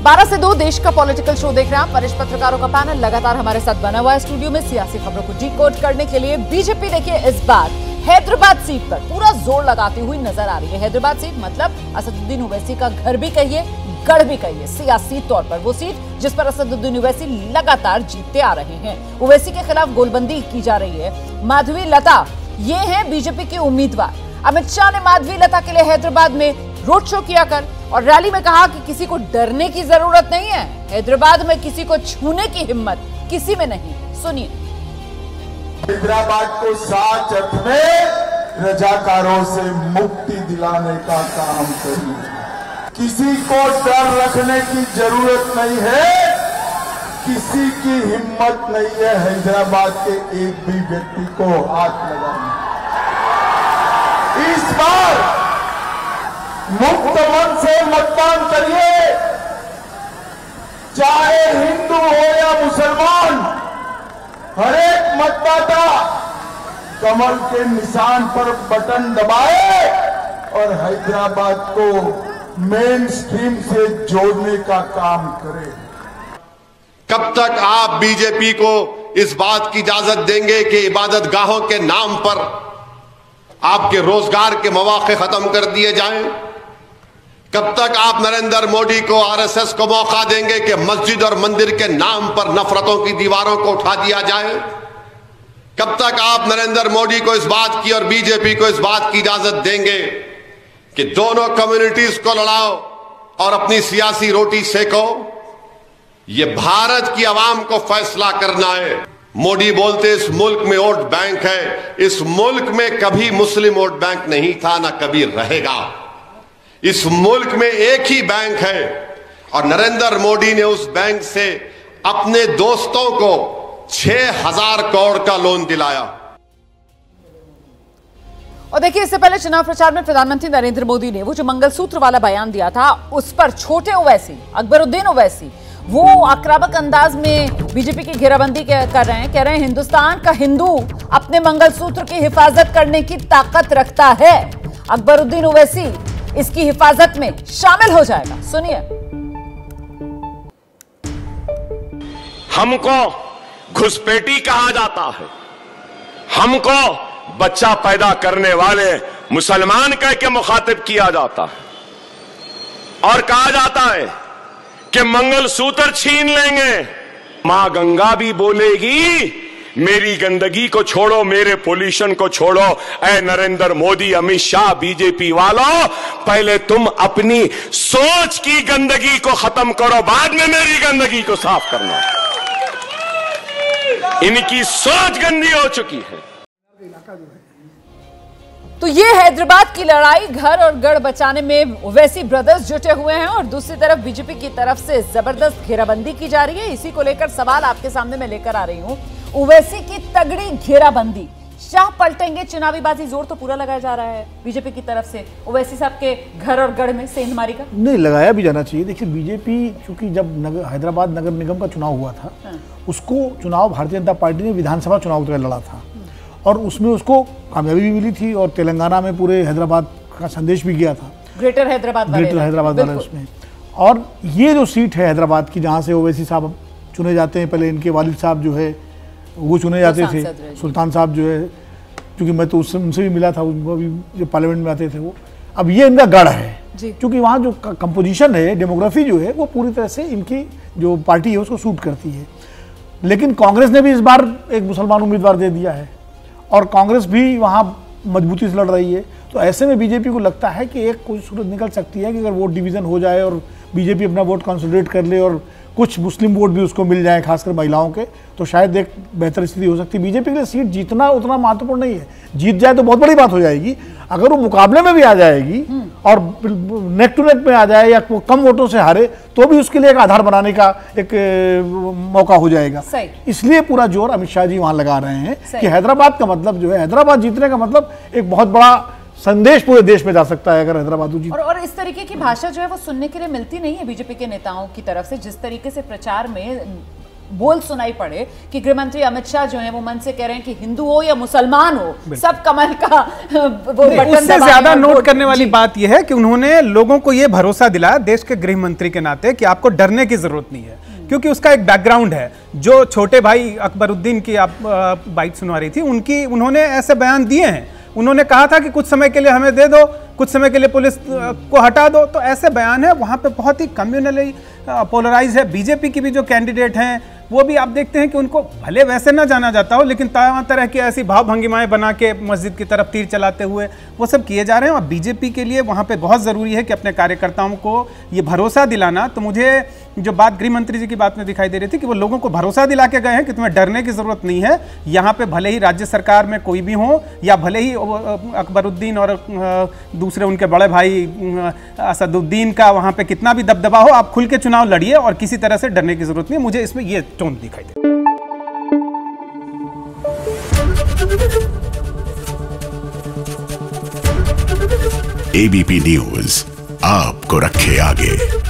12 से 2 देश का पॉलिटिकल शो देख रहे हैं आप। वरिष्ठ पत्रकारों का पैनल लगातार हमारे साथ बना हुआ है स्टूडियो में सियासी खबरों को डिकोड करने के लिए। बीजेपी देखिए इस बार हैदराबाद सीट पर पूरा जोर लगाती हुई नजर आ रही है। हैदराबाद सीट मतलब असदुद्दीन ओवैसी का घर भी कहिए, गढ़ भी कहिए, सियासी तौर पर वो सीट जिस पर असदुद्दीन ओवैसी लगातार जीतते आ रहे हैं। ओवैसी के खिलाफ गोलबंदी की जा रही है। माधवी लता ये है बीजेपी के उम्मीदवार। अमित शाह ने माधवी लता के लिए हैदराबाद में रोड शो किया कर और रैली में कहा कि किसी को डरने की जरूरत नहीं है, हैदराबाद में किसी को छूने की हिम्मत किसी में नहीं। सुनिए। हैदराबाद को साच अर्थ में रजाकारों से मुक्ति दिलाने का काम करिए। किसी को डर रखने की जरूरत नहीं है, किसी की हिम्मत नहीं है हैदराबाद के एक भी व्यक्ति को हाथ लगाने। इस बार मुक्त मन से मतदान करिए, चाहे हिंदू हो या मुसलमान। हर एक मतदाता कमल के निशान पर बटन दबाए और हैदराबाद को मेन स्ट्रीम से जोड़ने का काम करे। कब तक आप बीजेपी को इस बात की इजाजत देंगे कि इबादत गाहों के नाम पर आपके रोजगार के मौके खत्म कर दिए जाएं? कब तक आप नरेंद्र मोदी को, आरएसएस को मौका देंगे कि मस्जिद और मंदिर के नाम पर नफरतों की दीवारों को उठा दिया जाए? कब तक आप नरेंद्र मोदी को इस बात की और बीजेपी को इस बात की इजाजत देंगे कि दोनों कम्युनिटीज को लड़ाओ और अपनी सियासी रोटी सेको? ये भारत की आवाम को फैसला करना है। मोदी बोलते इस मुल्क में वोट बैंक है। इस मुल्क में कभी मुस्लिम वोट बैंक नहीं था, ना कभी रहेगा। इस मुल्क में एक ही बैंक है और नरेंद्र मोदी ने उस बैंक से अपने दोस्तों को 6,000 करोड़ का लोन दिलाया। और देखिए, इससे पहले चुनाव प्रचार में प्रधानमंत्री नरेंद्र मोदी ने वो जो मंगलसूत्र वाला बयान दिया था, उस पर छोटे ओवैसी, अकबरुद्दीन ओवैसी, वो आक्रामक अंदाज में बीजेपी की घेराबंदी कर रहे हैं। कह रहे हैं हिंदुस्तान का हिंदू अपने मंगलसूत्र की हिफाजत करने की ताकत रखता है। अकबरुद्दीन ओवैसी इसकी हिफाजत में शामिल हो जाएगा। सुनिए। हमको घुसपैठी कहा जाता है, हमको बच्चा पैदा करने वाले मुसलमान कह के मुखातिब किया जाता है और कहा जाता है कि मंगलसूत्र छीन लेंगे। मां गंगा भी बोलेगी मेरी गंदगी को छोड़ो, मेरे पोल्यूशन को छोड़ो। ऐ नरेंद्र मोदी, अमित शाह, बीजेपी वालों, पहले तुम अपनी सोच की गंदगी को खत्म करो, बाद में मेरी गंदगी को साफ करना। इनकी सोच गंदी हो चुकी है। तो ये हैदराबाद की लड़ाई घर और गढ़ बचाने में ओवैसी ब्रदर्स जुटे हुए हैं और दूसरी तरफ बीजेपी की तरफ से जबरदस्त घेराबंदी की जा रही है। इसी को लेकर सवाल आपके सामने मैं लेकर आ रही हूं। ओवैसी की तगड़ी घेराबंदी, शाह पलटेंगे, चुनावी बाजी, जोर तो पूरा लगाया जा रहा है बीजेपी की तरफ से ओवैसी साहब के घर और गढ़ में सेंधमारी का। नहीं, लगाया भी जाना चाहिए। देखिए, बीजेपी चूंकि जब हैदराबाद नगर निगम का चुनाव हुआ था, उसको चुनाव भारतीय जनता पार्टी ने विधानसभा चुनाव का लड़ा था और उसमें उसको कामयाबी भी मिली थी और तेलंगाना में पूरे हैदराबाद का संदेश भी गया था, ग्रेटर हैदराबाद वाले उसमें। और ये जो सीट है हैदराबाद की, जहाँ से ओवैसी साहब चुने जाते हैं, पहले इनके वालिद साहब जो है वो चुने जाते थे, सुल्तान साहब जो है, क्योंकि मैं तो उनसे भी मिला था, उनको भी जो पार्लियामेंट में आते थे वो। अब ये इनका गढ़ है, क्योंकि वहाँ जो कंपोजिशन है, डेमोग्राफी जो है, वो पूरी तरह से इनकी जो पार्टी है उसको सूट करती है। लेकिन कांग्रेस ने भी इस बार एक मुसलमान उम्मीदवार दे दिया है और कांग्रेस भी वहाँ मजबूती से लड़ रही है। तो ऐसे में बीजेपी को लगता है कि एक कोई सूरत निकल सकती है कि अगर वोट डिवीज़न हो जाए और बीजेपी अपना वोट कंसोलिडेट कर ले और कुछ मुस्लिम वोट भी उसको मिल जाए, खासकर महिलाओं के, तो शायद एक बेहतर स्थिति हो सकती है। बीजेपी के लिए सीट जीतना उतना महत्वपूर्ण नहीं है, जीत जाए तो बहुत बड़ी बात हो जाएगी। अगर वो मुकाबले में भी आ जाएगी और नेक टू नेक में आ जाए या वो कम वोटों से हारे, तो भी उसके लिए एक आधार बनाने का एक मौका हो जाएगा। इसलिए पूरा जोर अमित शाह जी वहां लगा रहे हैं कि हैदराबाद का मतलब जो है, हैदराबाद जीतने का मतलब एक बहुत बड़ा संदेश पूरे देश में जा सकता है अगर हैदराबाद जीत। और इस तरीके की भाषा जो है वो सुनने के लिए मिलती नहीं है बीजेपी के नेताओं की तरफ से। जिस तरीके से प्रचार में बोल सुनाई पड़े कि गृहमंत्री अमित शाह जो है वो मन से कह रहे हैं कि हिंदू हो या मुसलमान हो, सब कमल का वो बटन उससे ज्यादा नोट करने वाली बात यह है कि उन्होंने लोगों को यह भरोसा दिलाया देश के गृह मंत्री के नाते कि आपको डरने की जरूरत नहीं है, क्योंकि उसका एक बैकग्राउंड है। जो छोटे भाई अकबरुद्दीन की आप बाइट सुनवा रही थी, उन्होंने ऐसे बयान दिए हैं। उन्होंने कहा था कि कुछ समय के लिए हमें दे दो, कुछ समय के लिए पुलिस को हटा दो, तो ऐसे बयान है। वहां पे बहुत ही कम्युनली पोलराइज है। बीजेपी की भी जो कैंडिडेट हैं वो भी आप देखते हैं कि उनको भले वैसे ना जाना जाता हो, लेकिन तरह की ऐसी भाव भंगिमाएं बना के मस्जिद की तरफ तीर चलाते हुए वो सब किए जा रहे हैं। और बीजेपी के लिए वहाँ पे बहुत ज़रूरी है कि अपने कार्यकर्ताओं को ये भरोसा दिलाना। तो मुझे जो बात गृह मंत्री जी की बात में दिखाई दे रही थी कि वो लोगों को भरोसा दिला के गए हैं कि तुम्हें डरने की ज़रूरत नहीं है। यहाँ पे भले ही राज्य सरकार में कोई भी हो या भले ही अकबरुद्दीन और दूसरे उनके बड़े भाई असदुद्दीन का वहाँ पे कितना भी दबदबा हो, आप खुल के चुनाव लड़िए और किसी तरह से डरने की जरूरत नहीं। मुझे इसमें ये टोन दिखाई दे। एबीपी न्यूज आपको रखे आगे।